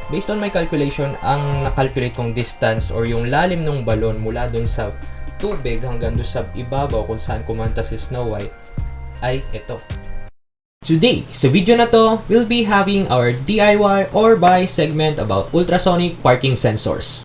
Based on my calculation, ang nakalculate kong distance or yung lalim ng balon mula dun sa tubig hanggang dun sa ibabaw kung saan kumanta si Snow White ay ito. Today, sa video na to, we'll be having our DIY or buy segment about ultrasonic parking sensors.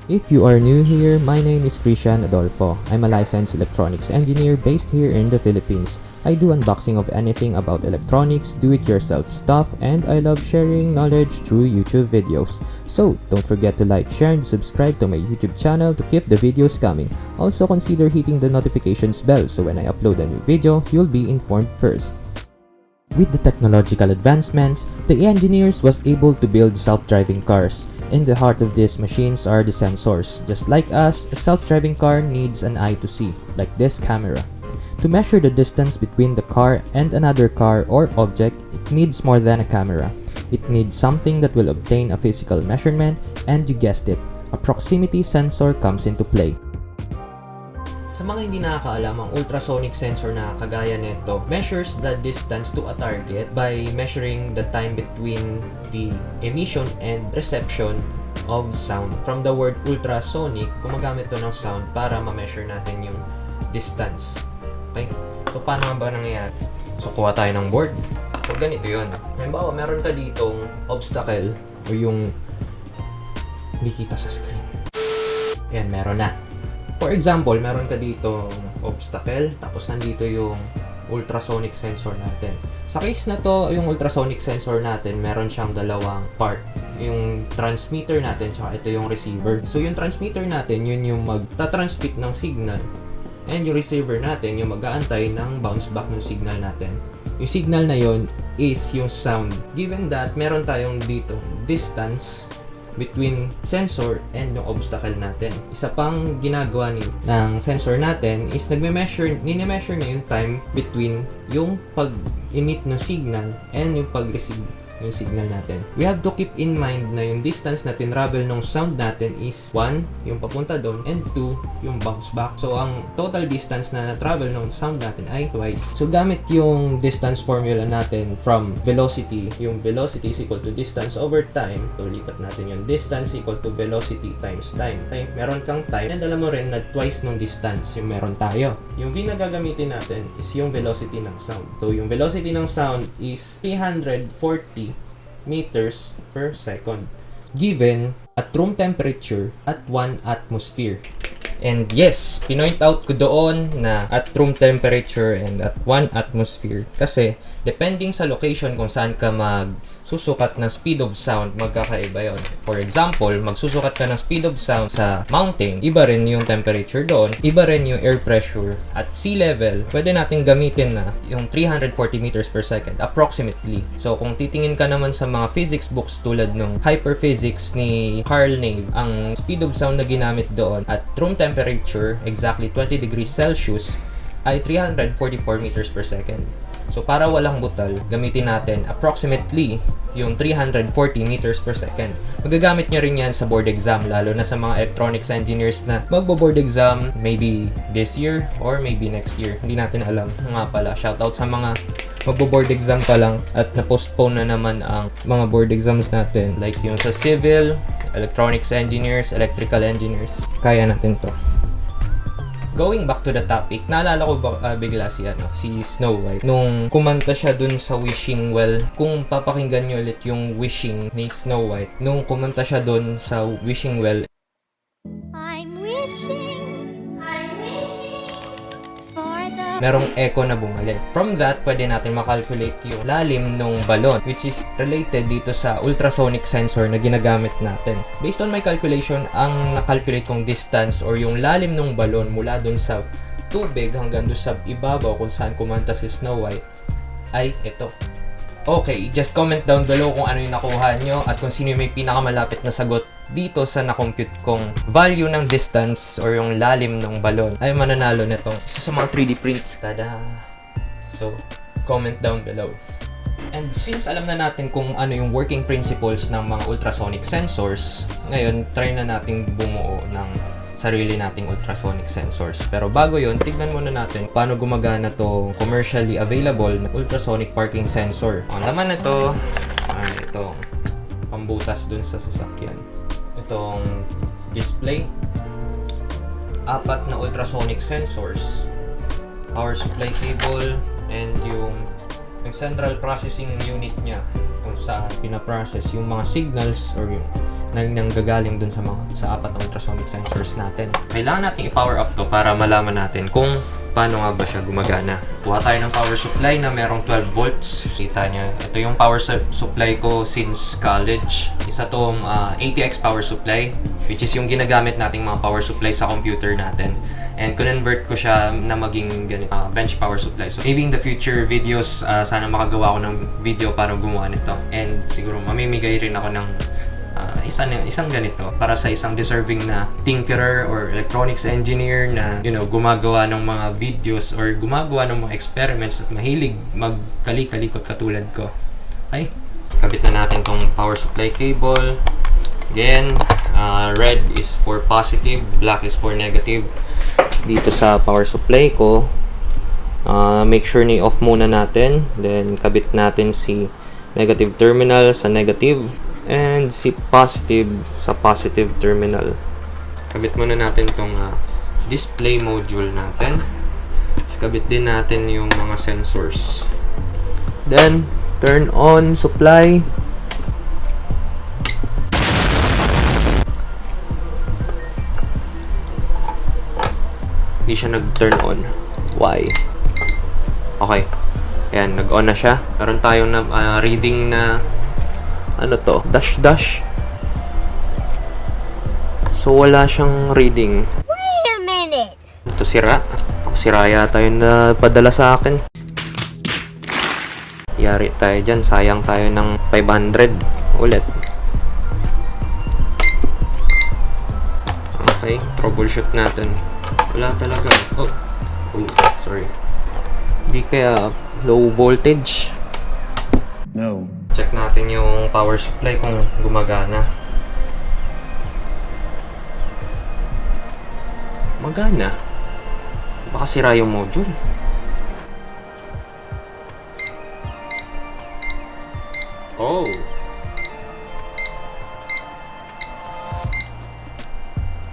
If you are new here, my name is Christian Adolfo. I'm a licensed electronics engineer based here in the Philippines. I do unboxing of anything about electronics, do-it-yourself stuff, and I love sharing knowledge through YouTube videos. So, don't forget to like, share, and subscribe to my YouTube channel to keep the videos coming. Also, consider hitting the notifications bell so when I upload a new video, you'll be informed first. With the technological advancements, the engineers was able to build self-driving cars. In the heart of these machines are the sensors. Just like us, a self-driving car needs an eye to see, like this camera. To measure the distance between the car and another car or object, it needs more than a camera. It needs something that will obtain a physical measurement, and you guessed it, a proximity sensor comes into play. Sa mga hindi nakakaalam, ang ultrasonic sensor na kagaya nito measures the distance to a target by measuring the time between the emission and reception of sound. From the word ultrasonic, gumagamit to ng sound para ma-measure natin yung distance. Okay? So, paano ba nangyayari? So, kuha tayo ng board. So, ganito yun. Halimbawa, meron ka ditong obstacle o yung hindi kita sa screen. Ayan, meron na. For example, meron ka dito obstacle, tapos nandito yung ultrasonic sensor natin. Sa case na to, yung ultrasonic sensor natin, meron siyang dalawang part. Yung transmitter natin, tsaka ito yung receiver. So, yung transmitter natin, yun yung magta-transmit ng signal. And yung receiver natin, yung mag-aantay ng bounce back ng signal natin. Yung signal na yun is yung sound. Given that, meron tayong dito distance between sensor and yung obstacle natin. Isa pang ginagawa ng sensor natin is nini-measure niya yung time between yung pag-emit ng signal and yung pag-receive yung signal natin. We have to keep in mind na yung distance na tinravel ng sound natin is 1, yung papunta doon, and 2, yung bounce back. So, ang total distance na na-travel ng sound natin ay twice. So, gamit yung distance formula natin from velocity, yung velocity is equal to distance over time. So, lipat natin yung distance equal to velocity times time. Okay? Meron kang time, and alam mo rin na twice ng distance yung meron tayo. Yung V na gagamitin natin is yung velocity ng sound. So, yung velocity ng sound is 340 meters per second given at room temperature at 1 atmosphere. And yes, pinoint out ko doon na at room temperature and at 1 atmosphere kasi depending sa location kung saan ka magsusukat ng speed of sound, magkakaiba yon. For example, magsusukat ka ng speed of sound sa mountain, iba rin yung temperature doon, iba rin yung air pressure. At sea level, pwede natin gamitin na yung 340 meters per second approximately. So kung titingin ka naman sa mga physics books tulad ng hyperphysics ni Carl Nave, ang speed of sound na ginamit doon at room temperature, exactly 20 degrees Celsius, ay 344 meters per second. So, para walang butal, gamitin natin approximately yung 340 meters per second. Magagamit nyo rin yan sa board exam, lalo na sa mga electronics engineers na magbo-board exam maybe this year or maybe next year. Hindi natin alam. Nga pala, shoutout sa mga magbo-board exam pa lang at na-postpone na naman ang mga board exams natin. Like yung sa civil, electronics engineers, electrical engineers. Kaya natin to. Going back to the topic, naalala ko bigla si Snow White nung kumanta siya dun sa Wishing Well. Kung papakinggan niyo ulit yung Wishing ni Snow White, nung kumanta siya dun sa Wishing Well, merong echo na bumalik. From that, pwede natin makalculate yung lalim ng balon, which is related dito sa ultrasonic sensor na ginagamit natin. Based on my calculation, ang nakalculate kong distance or yung lalim ng balon mula dun sa tubig hanggang dun sa ibabaw kung saan kumanta si Snow White ay ito. Okay, just comment down below kung ano yung nakuha nyo at kung sino yung may pinakamalapit na sagot dito sa na-compute kong value ng distance or yung lalim ng balon ay mananalo nito. Isa sa mga 3D prints. Tada! So, comment down below. And since alam na natin kung ano yung working principles ng mga ultrasonic sensors, ngayon try na nating bumuo ng sarili nating ultrasonic sensors. Pero bago yon, tignan muna natin paano gumagana to commercially available na ultrasonic parking sensor. Ang laman nito ay itong pambutas dun sa sasakyan. Itong display, 4 na ultrasonic sensors, power supply cable, and yung central processing unit niya kung saan pinaprocess yung mga signals or yung nanggagaling dun sa 4 na ultrasonic sensors natin. Kailangan natin i-power up to para malaman natin kung paano nga ba siya gumagana. Kuha tayo ng power supply na merong 12 volts. Kita niya, ito yung power supply ko since college. Isa tong 80x power supply, which is yung ginagamit nating mga power supply sa computer natin. And convert ko siya na maging bench power supply. So maybe in the future videos, sana makagawa ko ng video para gumawa nito. And siguro mamimigay rin ako ng isang ganito para sa isang deserving na tinkerer or electronics engineer na gumagawa ng mga videos or gumagawa ng mga experiments at mahilig magkali-kalikot katulad ko. Okay? Kabit na natin tong power supply cable. Again, red is for positive, black is for negative. Dito sa power supply ko, make sure ni off muna natin, then kabit natin si negative terminal sa negative and si positive sa positive terminal. Kabit muna natin tong display module natin. Tapos kabit din natin yung mga sensors. Then turn on supply. Hindi siya nag-turn on. Why? Okay. Ayan, nag-on na siya. Meron tayong reading na dash. So, wala siyang reading. Wait a minute! Ito sira. Sira yata yung napadala sa akin. Yari tayo dyan. Sayang tayo ng 500 ulit. Okay, troubleshoot natin. Wala talaga. Oh, sorry. Di kaya low voltage? No. Check natin yung power supply kung gumagana. Magana. Baka sira yung module. Oh.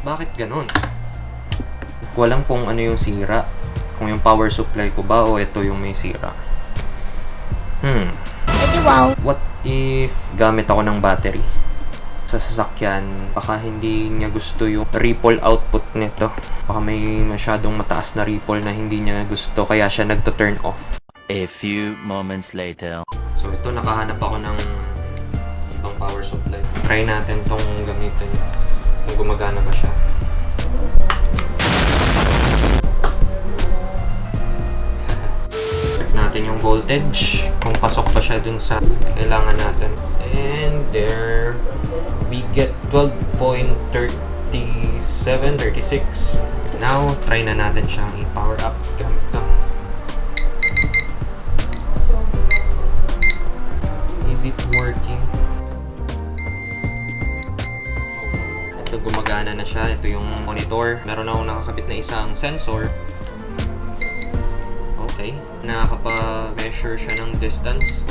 Bakit ganon? Hindi ko alam kung ano yung sira. Kung yung power supply ko ba o ito yung may sira. Wow. What if gamit ako ng battery sa sasakyan? Baka hindi niya gusto yung ripple output nito. Baka may masyadong mataas na ripple na hindi niya gusto kaya siya nagto-turn off. A few moments later. So ito, nakahanap ako ng ibang power supply. Try natin tong gamitin kung gumagana ba siya. Check natin yung voltage kung pasok pa siya dun sa kailangan natin. And there we get 12.3736. Now try na natin siyang i-power up gamit ito. Is it working? Ito, gumagana na siya. Ito yung monitor. Meron akong nakakabit na isang sensor. Okay. Nakakapag-measure siya ng distance.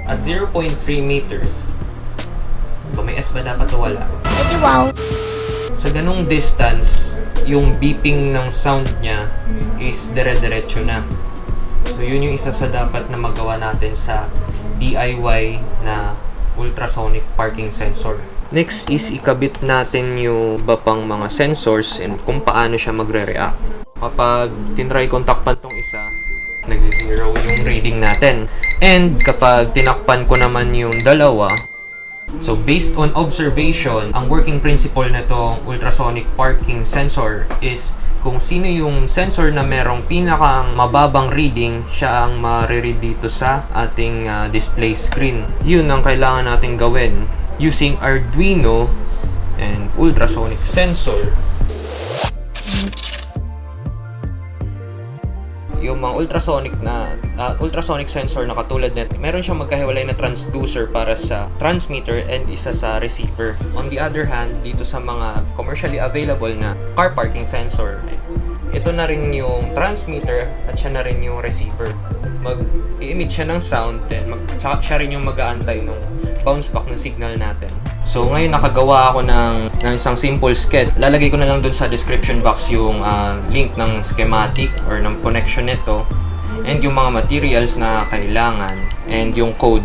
At 0.3 meters. Ba, may S ba dapat o wala? Wow. Sa ganung distance, yung beeping ng sound niya is dire-diretso na. So yun yung isa sa dapat na magawa natin sa DIY na ultrasonic parking sensor. Next is ikabit natin yung iba pang mga sensors and kung paano siya magre-react. Kapag tinry kong takpan tong isa, nagsi-zero yung reading natin. And kapag tinakpan ko naman yung dalawa, so based on observation, ang working principle na itong ultrasonic parking sensor is kung sino yung sensor na merong pinakang mababang reading, siya ang mariread dito sa ating display screen. Yun ang kailangan natin gawin using Arduino and ultrasonic sensor. yung mga ultrasonic sensor na katulad net, meron siyang magkahiwalay na transducer para sa transmitter and isa sa receiver. On the other hand, dito sa mga commercially available na car parking sensor, ito na rin yung transmitter at siya na rin yung receiver. Mag-i-emit siya ng sound, then siya rin yung mag-aantay nung bounce back ng signal natin. So ngayon nakagawa ako ng isang simple sketch. Lalagay ko na lang dun sa description box yung link ng schematic or ng connection nito and yung mga materials na kailangan and yung code.